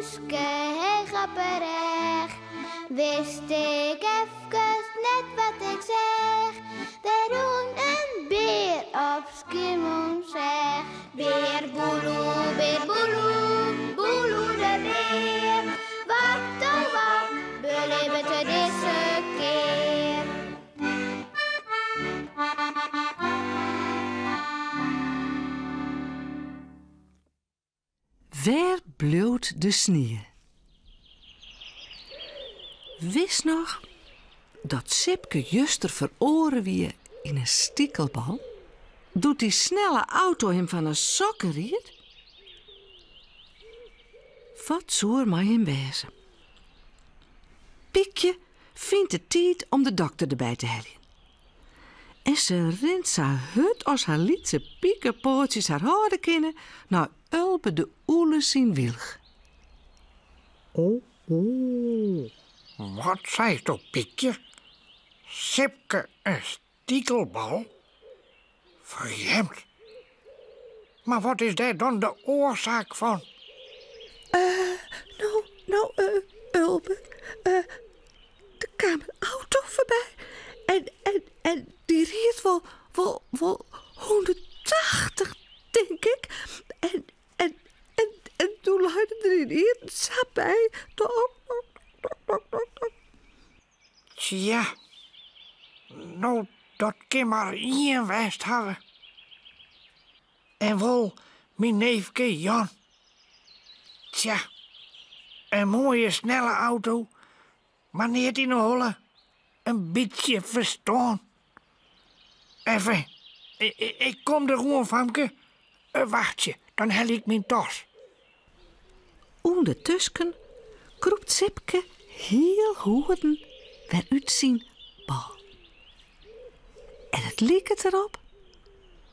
poeske, hij grapperig. Wist ik even net wat ik zeg. Daar doen een beer op Skimon zeg. Beer boeloe, boeloe de beer. Wat oh wat, beleven te deze keer. Waar bloot de sneeuw? Wist nog dat Sipke juster veroren wie in een stiekelbal? Doet die snelle auto hem van een sokken riet? Wat zoer mij hem wezen? Piekje vindt de tijd om de dokter erbij te hellen. En ze rent zo hut als haar lietse piekenpootjes haar houden kunnen naar Ulpe de Oele zien wilg. Wat zei je toch, Piekje? Sipke een stiekelbal? Vreemd. Maar wat is daar dan de oorzaak van? Ulpe, er kwam een auto voorbij en die reed wel 180, denk ik. En toen luidde er in een sap bij. Tja, nou, dat kan maar één wijst hebben. En wel mijn neefje Jan. Tja, een mooie snelle auto, maar niet in de holle. Een beetje verstaan. Even, ik kom er gewoon, Famke. Wacht je, dan hel ik mijn tas. Ondertussen kroept Sipke heel hoeden weer uit zijn bal. En het leek het erop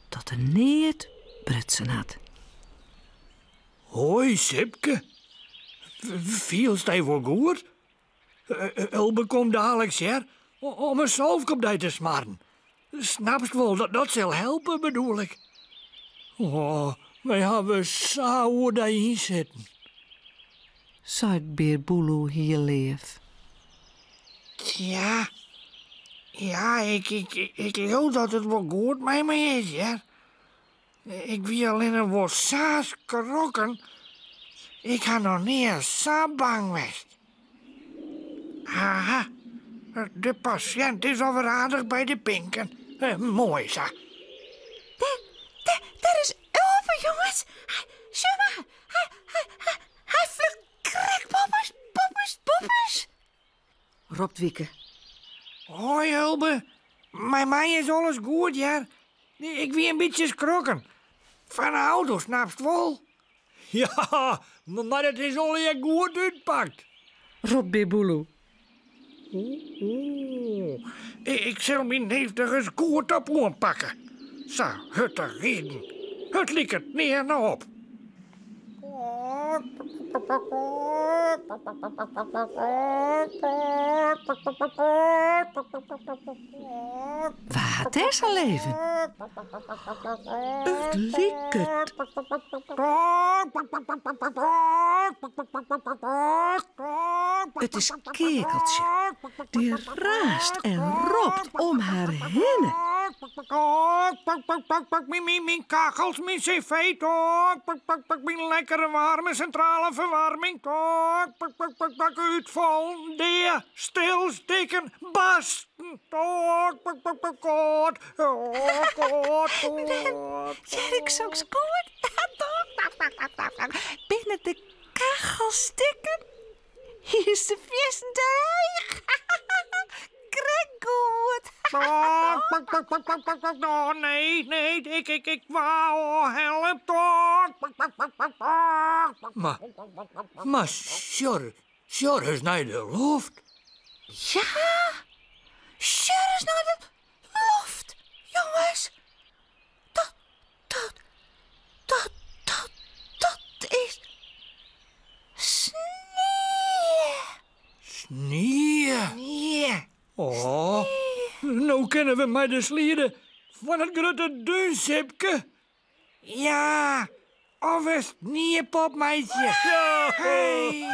dat er niet brutsen had. Hoi, Sipke. Vielst hij wel goed? Ulbe komt dadelijk, zeg, om een zalf op die te smaren. Snapst wel dat dat zal helpen, bedoel ik. Oh, wij hebben zo daarin zitten. Zei beer Boeloe heel leef. Tja, ja, ik geloof dat het wel goed met me is, ja. Ik wil alleen een wat saas krokken. Ik ga nog niet eens zo bang geweest. Aha, de patiënt is alweer aardig bij de pinken. Mooi zo. Daar is Ulpe, jongens. Zie maar, hij vlucht poppers. Ropt Wieke. Hoi, Ulbe. Bij mij is alles goed, ja. Ik wie een beetje schrokken. Van de auto, snapst wel? Ja, maar het is al je goed uitpakt. Ropt beer Boeloe. Ik zal mijn neef er eens goed op aanpakken. Zo, het te reden. Het liep het neer nou op. Wat is er leven? Het liek het. Het is Kekeltje. Die raast en ropt om haar heen. Mijn kachels, mijn cv, mijn lekkere warme centrale verwarming, uitval, deer, stilstikken, basten, Jerk zoks goed. Binnen de kachel stikken. Hier is de visdeeg. Krijg goed. Oh, nee, ik wou help toch. Maar Sjor is naar de lucht. Ja, Sjur is naar de loft, jongens. Dat is sneeuw. Sneeuw? Nee. Oh, nou kennen we met de slieren van het grote duinsipke. Ja, Of is het niet een popmeisje? Hey.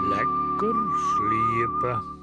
Lekker sliepen.